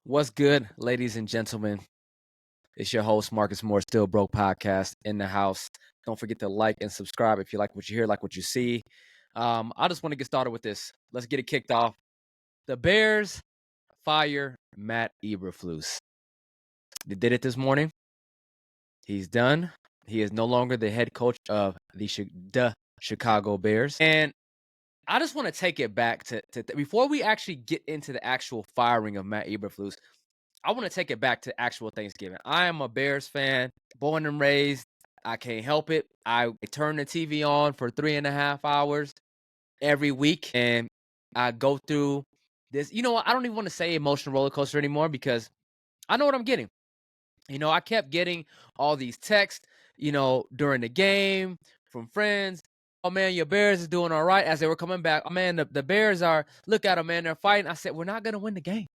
What's good, ladies and gentlemen? It's your host, Marcus Moore, Still Broke Podcast in the house. Don't forget to like and subscribe if you like what you hear, like what you see. I just want to get started with this. Let's get it kicked off. The Bears fire Matt Eberflus. They did it this morning. He's done. He is no longer the head coach of the Chicago Bears. And I just want to take it back to before we actually get into the actual firing of Matt Eberflus. I want to take it back to actual Thanksgiving. I am a Bears fan, born and raised. I can't help it. I turn the TV on for 3.5 hours every week, and I go through this. You know what? I don't even want to say emotional roller coaster anymore because I know what I'm getting. I kept getting all these texts, during the game from friends. Oh, man, your Bears is doing all right as they were coming back. Oh, man, the Bears look at them, man, they're fighting. I said, we're not going to win the game.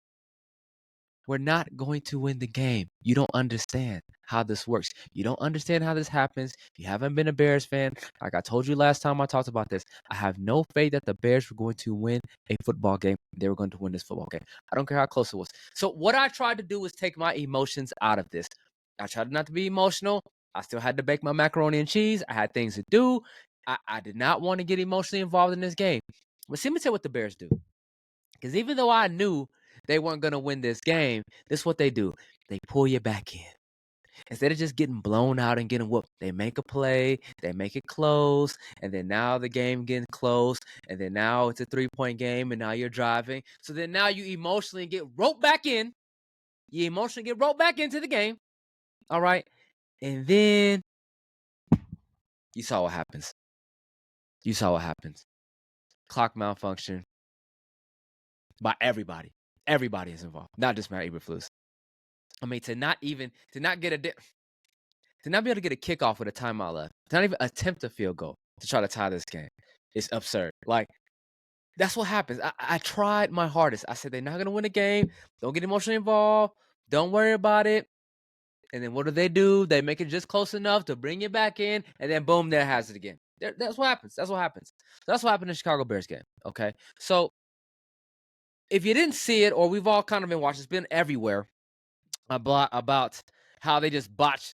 We're not going to win the game. You don't understand how this works. You don't understand how this happens. You haven't been a Bears fan. Like I told you last time I talked about this, I have no faith that the Bears were going to win a football game. They were going to win this football game. I don't care how close it was. So what I tried to do was take my emotions out of this. I tried not to be emotional. I still had to bake my macaroni and cheese. I had things to do. I did not want to get emotionally involved in this game. But see me tell you what the Bears do. Because even though I knew they weren't going to win this game, this is what they do. They pull you back in. Instead of just getting blown out and getting whooped, they make a play, they make it close, and then now the game getting close, and then now it's a 3-point game, and now you're driving. So then now you emotionally get roped back in. You emotionally get roped back into the game. All right? And then you saw what happens. You saw what happens. Clock malfunction by everybody. Everybody is involved, not just Matt Eberflus. I mean, to not be able to get a kickoff with a timeout left, to not even attempt a field goal to try to tie this game, is absurd. Like, that's what happens. I tried my hardest. I said they're not going to win the game. Don't get emotionally involved. Don't worry about it. And then what do? They make it just close enough to bring you back in, and then boom, there has it again. That's what happens. That's what happens. That's what happened in the Chicago Bears game. Okay, so if you didn't see it, or we've all kind of been watching, it's been everywhere about how they just botched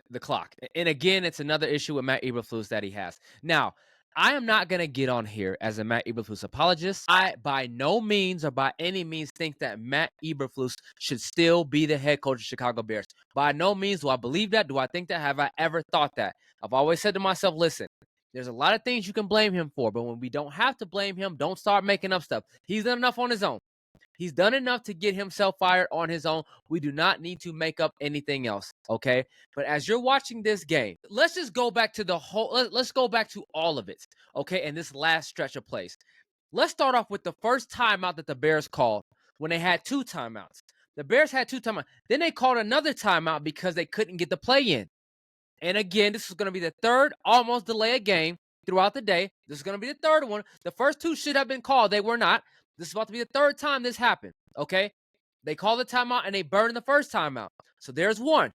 the clock. And again, it's another issue with Matt Eberflus that he has. Now, I am not going to get on here as a Matt Eberflus apologist. I by no means or by any means think that Matt Eberflus should still be the head coach of Chicago Bears. By no means do I believe that. Do I think that? Have I ever thought that? I've always said to myself, listen, there's a lot of things you can blame him for, but when we don't have to blame him, don't start making up stuff. He's done enough on his own. He's done enough to get himself fired on his own. We do not need to make up anything else, okay? But as you're watching this game, let's just go back to let's go back to all of it, okay, in this last stretch of plays. Let's start off with the first timeout that the Bears called when they had 2 timeouts. The Bears had 2 timeouts. Then they called another timeout because they couldn't get the play in. And again, this is going to be the third almost delay a game throughout the day. This is going to be the third one. The first 2 should have been called. They were not. This is about to be the third time this happened, okay? They called the timeout, and they burned the first timeout. So there's 1,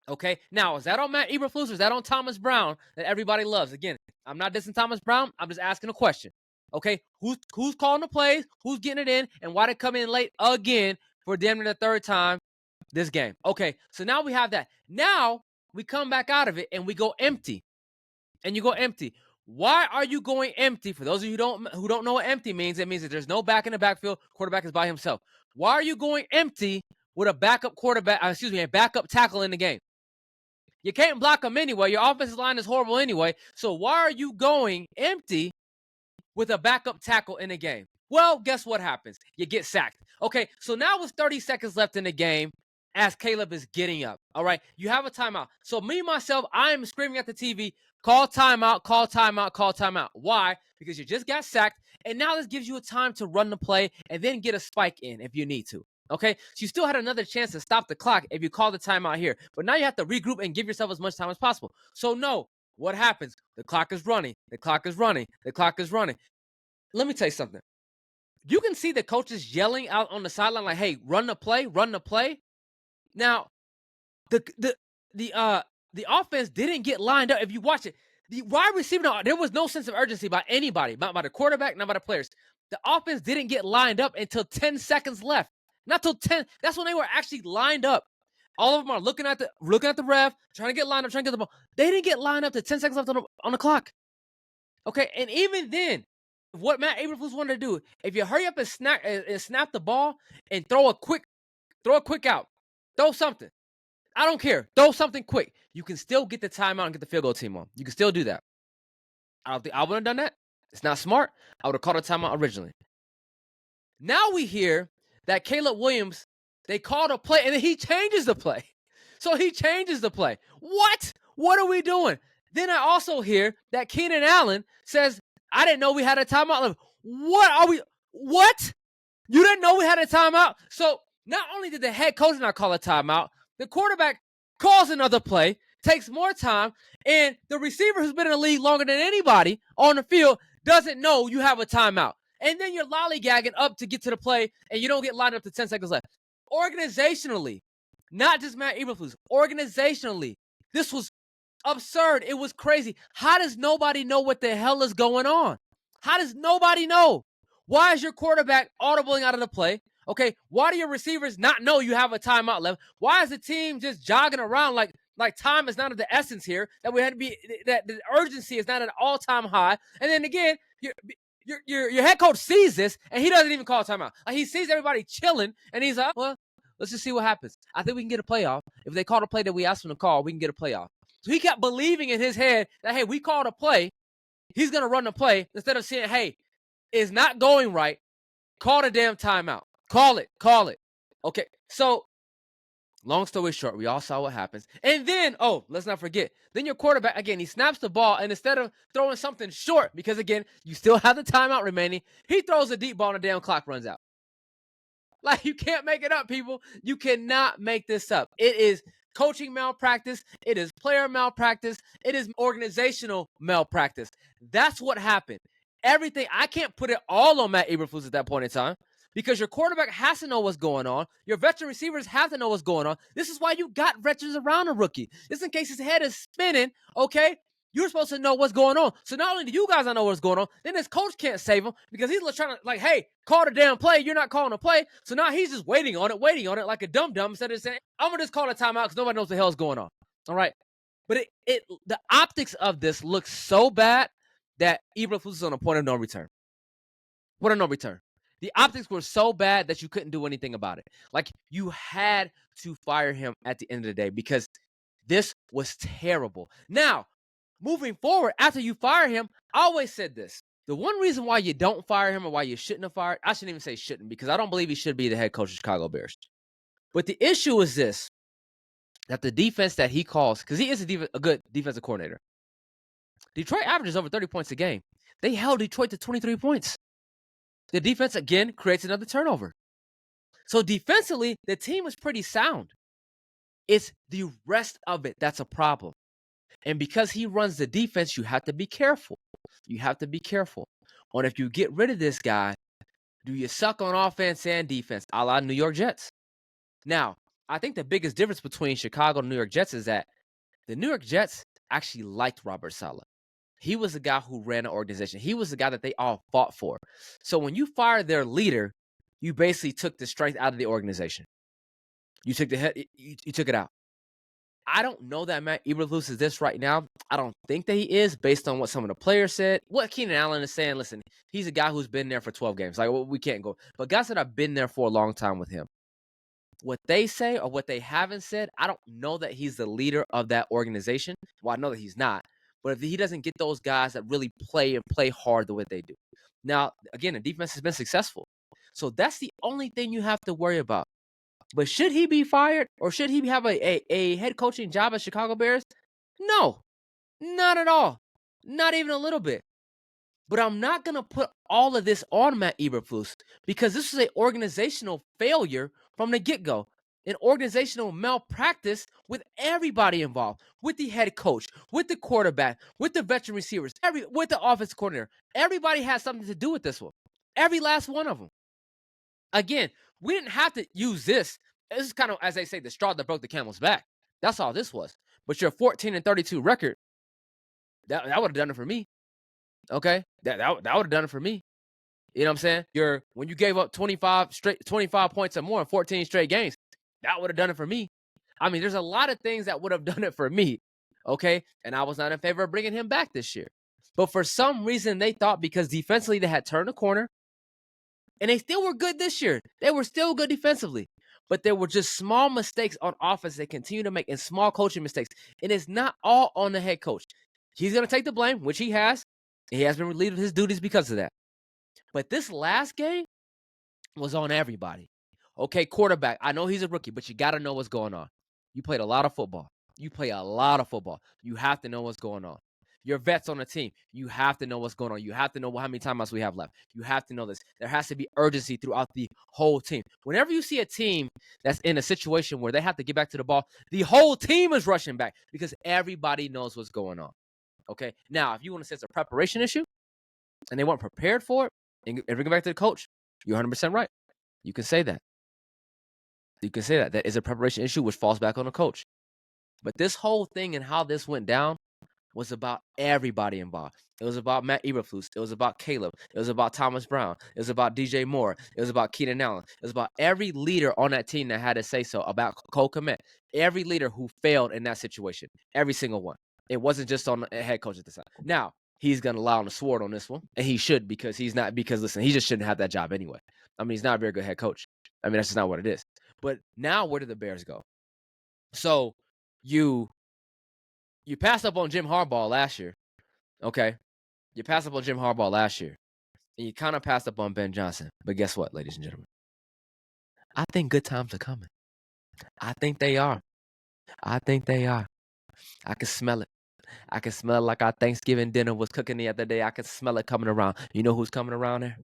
okay? Now, is that on Matt Eberflus or is that on Thomas Brown that everybody loves? Again, I'm not dissing Thomas Brown. I'm just asking a question, okay? Who's calling the plays? Who's getting it in? And why they come in late again for damn near the third time this game? Okay, so now we have that. Now we come back out of it, and we go empty. And you go empty. Why are you going empty? For those of you who don't know what empty means, it means that there's no back in the backfield. Quarterback is by himself. Why are you going empty with a backup a backup tackle in the game? You can't block him anyway. Your offensive line is horrible anyway. So why are you going empty with a backup tackle in the game? Well, guess what happens? You get sacked. Okay, so now with 30 seconds left in the game, as Caleb is getting up, all right, you have a timeout. So me, myself, I am screaming at the TV, call timeout, call timeout, call timeout. Why? Because you just got sacked, and now this gives you a time to run the play and then get a spike in if you need to. Okay, so you still had another chance to stop the clock if you call the timeout here. But now you have to regroup and give yourself as much time as possible. So no, what happens? The clock is running. The clock is running. The clock is running. Let me tell you something. You can see the coaches yelling out on the sideline like, hey, run the play, run the play. Now, the offense didn't get lined up. If you watch it, the wide receiver, there was no sense of urgency by anybody, not by the quarterback, not by the players. The offense didn't get lined up until 10 seconds left. Not till 10. That's when they were actually lined up. All of them are looking at the ref, trying to get lined up, trying to get the ball. They didn't get lined up to 10 seconds left on the clock. Okay, and even then, what Matt Eberflus wanted to do, if you hurry up and snap the ball and throw a quick out, throw something. I don't care. Throw something quick. You can still get the timeout and get the field goal team on. You can still do that. I don't think I would have done that. It's not smart. I would have called a timeout originally. Now we hear that Caleb Williams, they called a play, and then he changes the play. So he changes the play. What? What are we doing? Then I also hear that Keenan Allen says, I didn't know we had a timeout. What? You didn't know we had a timeout? So not only did the head coach not call a timeout, the quarterback calls another play, takes more time, and the receiver who's been in the league longer than anybody on the field doesn't know you have a timeout. And then you're lollygagging up to get to the play, and you don't get lined up to 10 seconds left. Organizationally, not just Matt Eberflus, organizationally, this was absurd. It was crazy. How does nobody know what the hell is going on? How does nobody know? Why is your quarterback audibling out of the play? Okay, why do your receivers not know you have a timeout left? Why is the team just jogging around like time is not of the essence here? That we had to be that the urgency is not at an all-time high. And then again, your head coach sees this and he doesn't even call a timeout. Like he sees everybody chilling and he's like, well, let's just see what happens. I think we can get a playoff. If they call a play that we asked them to call, we can get a playoff. So he kept believing in his head that, hey, we called a play. He's going to run the play instead of saying, hey, it's not going right. Call the damn timeout. Call it. Okay, so long story short, we all saw what happens. And then, let's not forget, then your quarterback, again, he snaps the ball, and instead of throwing something short, because, again, you still have the timeout remaining, he throws a deep ball and the damn clock runs out. Like, you can't make it up, people. You cannot make this up. It is coaching malpractice. It is player malpractice. It is organizational malpractice. That's what happened. Everything, I can't put it all on Matt Eberflus at that point in time because your quarterback has to know what's going on. Your veteran receivers have to know what's going on. This is why you got veterans around a rookie. Just in case his head is spinning, okay? You're supposed to know what's going on. So not only do you guys not know what's going on, then his coach can't save him because he's trying to, like, hey, call the damn play. You're not calling a play. So now he's just waiting on it like a dum-dum instead of saying, I'm going to just call a timeout because nobody knows what the hell's going on. All right? But the optics of this looks so bad that Eberflus is on a point of no return. What a no return. The optics were so bad that you couldn't do anything about it. Like, you had to fire him at the end of the day because this was terrible. Now, moving forward, after you fire him, I always said this. The one reason why you don't fire him or why you shouldn't have fired, I shouldn't even say shouldn't because I don't believe he should be the head coach of Chicago Bears. But the issue is this, that the defense that he calls, because he is a good defensive coordinator. Detroit averages over 30 points a game. They held Detroit to 23 points. The defense, again, creates another turnover. So defensively, the team is pretty sound. It's the rest of it that's a problem. And because he runs the defense, you have to be careful. You have to be careful. On if you get rid of this guy, do you suck on offense and defense, a la New York Jets? Now, I think the biggest difference between Chicago and New York Jets is that the New York Jets actually liked Robert Saleh. He was the guy who ran the organization. He was the guy that they all fought for. So when you fired their leader, you basically took the strength out of the organization. You took you took it out. I don't know that Matt Eberflus is this right now. I don't think that he is based on what some of the players said. What Keenan Allen is saying, listen, he's a guy who's been there for 12 games. Like, we can't go. But guys that have been there for a long time with him, what they say or what they haven't said, I don't know that he's the leader of that organization. Well, I know that he's not. But if he doesn't get those guys that really play hard the way they do. Now, again, the defense has been successful. So that's the only thing you have to worry about. But should he be fired or should he have a head coaching job at Chicago Bears? No, not at all. Not even a little bit. But I'm not going to put all of this on Matt Eberflus because this is an organizational failure from the get-go. An organizational malpractice with everybody involved, with the head coach, with the quarterback, with the veteran receivers, with the offensive coordinator. Everybody has something to do with this one. Every last one of them. Again, we didn't have to use this. This is kind of, as they say, the straw that broke the camel's back. That's all this was. But your 14-32 record, that would have done it for me. Okay? That would have done it for me. You know what I'm saying? When you gave up 25 points or more in 14 straight games, that would have done it for me. I mean, there's a lot of things that would have done it for me. Okay. And I was not in favor of bringing him back this year. But for some reason, they thought because defensively they had turned a corner and they still were good this year. They were still good defensively. But there were just small mistakes on offense they continue to make and small coaching mistakes. And it's not all on the head coach. He's going to take the blame, which he has. And he has been relieved of his duties because of that. But this last game was on everybody. Okay, quarterback. I know he's a rookie, but you got to know what's going on. You played a lot of football. You play a lot of football. You have to know what's going on. Your vets on the team, you have to know what's going on. You have to know how many timeouts we have left. You have to know this. There has to be urgency throughout the whole team. Whenever you see a team that's in a situation where they have to get back to the ball, the whole team is rushing back because everybody knows what's going on. Okay, now if you want to say it's a preparation issue and they weren't prepared for it and bring it back to the coach, you're 100% right. You can say that. You can say that. That is a preparation issue, which falls back on the coach. But this whole thing and how this went down was about everybody involved. It was about Matt Eberflus. It was about Caleb. It was about Thomas Brown. It was about DJ Moore. It was about Keenan Allen. It was about every leader on that team that had to say so about Cole Kmet. Every leader who failed in that situation. Every single one. It wasn't just on the head coach at the time. Now, he's going to lie on the sword on this one. And he should because listen, he just shouldn't have that job anyway. I mean, he's not a very good head coach. I mean, that's just not what it is. But now where did the Bears go? So you passed up on Jim Harbaugh last year. Okay. You passed up on Jim Harbaugh last year. And you kind of passed up on Ben Johnson. But guess what, ladies and gentlemen? I think good times are coming. I think they are. I think they are. I can smell it. I can smell it like our Thanksgiving dinner was cooking the other day. I can smell it coming around. You know who's coming around there?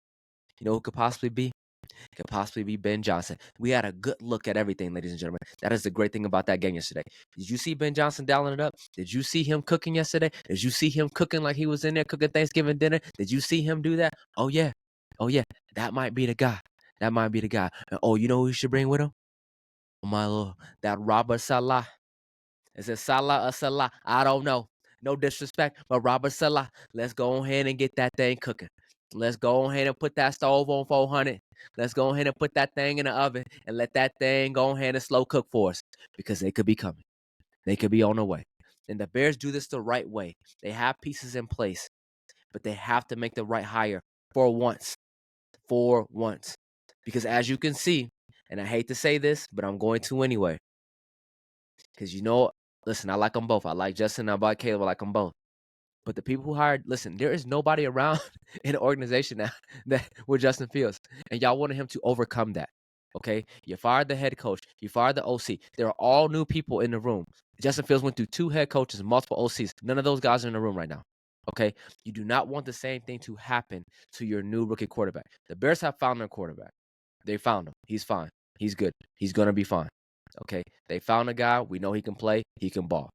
You know who could possibly be? It could possibly be Ben Johnson. We had a good look at everything, ladies and gentlemen. That is the great thing about that game yesterday. Did you see Ben Johnson dialing it up? Did you see him cooking yesterday? Did you see him cooking like he was in there cooking Thanksgiving dinner? Did you see him do that? Oh, yeah. Oh, yeah. That might be the guy. That might be the guy. And, oh, you know who he should bring with him? My Lord, that Robert Salah. Is it Salah or Salah? I don't know. No disrespect, but Robert Salah. Let's go ahead and get that thing cooking. Let's go ahead and put that stove on 400. Let's go ahead and put that thing in the oven and let that thing go ahead and slow cook for us because they could be coming. They could be on the way. And the Bears do this the right way. They have pieces in place, but they have to make the right hire for once. For once. Because as you can see, and I hate to say this, but I'm going to anyway. Because listen, I like them both. I like Justin, I like Caleb, I like them both. But the people who hired, listen, there is nobody around in the organization now that with Justin Fields. And y'all wanted him to overcome that. Okay? You fired the head coach. You fired the OC. There are all new people in the room. Justin Fields went through 2 head coaches, multiple OCs. None of those guys are in the room right now. Okay? You do not want the same thing to happen to your new rookie quarterback. The Bears have found their quarterback. They found him. He's fine. He's good. He's going to be fine. Okay? They found a guy. We know he can play. He can ball.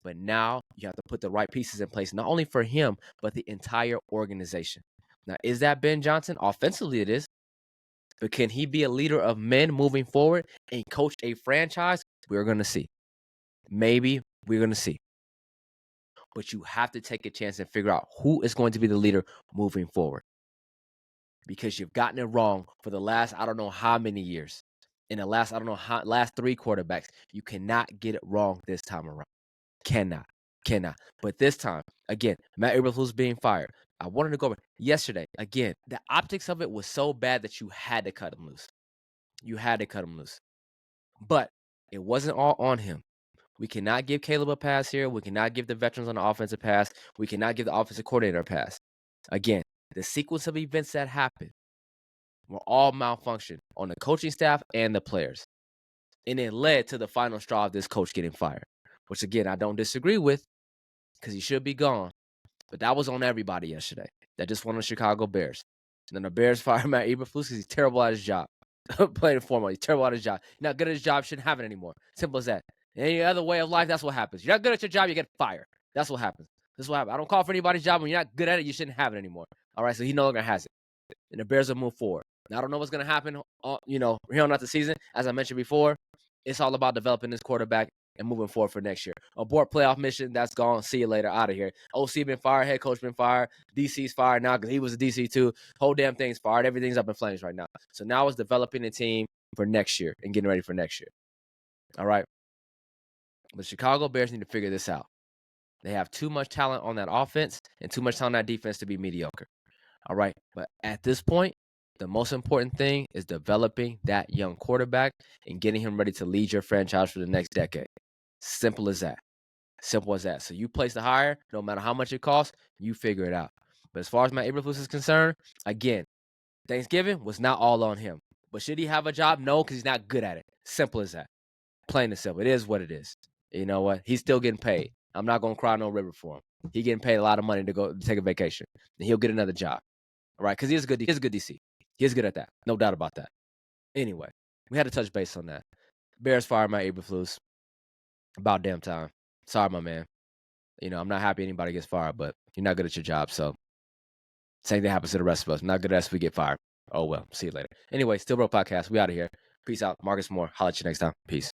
But now you have to put the right pieces in place, not only for him, but the entire organization. Now, is that Ben Johnson? Offensively, it is. But can he be a leader of men moving forward and coach a franchise? We're going to see. Maybe we're going to see. But you have to take a chance and figure out who is going to be the leader moving forward. Because you've gotten it wrong for the last, I don't know how many years. In the last, last 3 quarterbacks. You cannot get it wrong this time around. Cannot. But this time, again, Matt Eberflus being fired. I wanted to go over yesterday. Again, the optics of it was so bad that you had to cut him loose. You had to cut him loose. But it wasn't all on him. We cannot give Caleb a pass here. We cannot give the veterans on the offense a pass. We cannot give the offensive coordinator a pass. Again, the sequence of events that happened were all malfunction on the coaching staff and the players. And it led to the final straw of this coach getting fired, which, again, I don't disagree with because he should be gone. But that was on everybody yesterday. That just won the Chicago Bears. And then the Bears fired Matt Eberflus because he's terrible at his job. Plain and foremost, he's terrible at his job. You're not good at his job, shouldn't have it anymore. Simple as that. In any other way of life, that's what happens. You're not good at your job, you get fired. That's what happens. That's what happens. I don't call for anybody's job. When you're not good at it, you shouldn't have it anymore. All right, so he no longer has it. And the Bears will move forward. Now, I don't know what's going to happen, here on out the season. As I mentioned before, it's all about developing this quarterback and moving forward for next year. Abort playoff mission, that's gone. See you later. Out of here. OC been fired. Head coach been fired. DC's fired now because he was a DC too. Whole damn thing's fired. Everything's up in flames right now. So now it's developing a team for next year and getting ready for next year. All right. But Chicago Bears need to figure this out. They have too much talent on that offense and too much talent on that defense to be mediocre. All right. But at this point, the most important thing is developing that young quarterback and getting him ready to lead your franchise for the next decade. Simple as that. Simple as that. So you place the hire, no matter how much it costs, you figure it out. But as far as my Eberflus is concerned, again, Thanksgiving was not all on him. But should he have a job? No, because he's not good at it. Simple as that. Plain and simple. It is what it is. You know what? He's still getting paid. I'm not going to cry no river for him. He's getting paid a lot of money to go take a vacation. And he'll get another job. All right? Because he is a good DC. He is good at that. No doubt about that. Anyway, we had to touch base on that. Bears fired my Eberflus. About damn time. Sorry, my man. You know, I'm not happy anybody gets fired, but you're not good at your job. So same thing happens to the rest of us. Not good at us, we get fired. Oh, well. See you later. Anyway, Still Broke Podcast. We out of here. Peace out. Marcus Moore. Holla at you next time. Peace.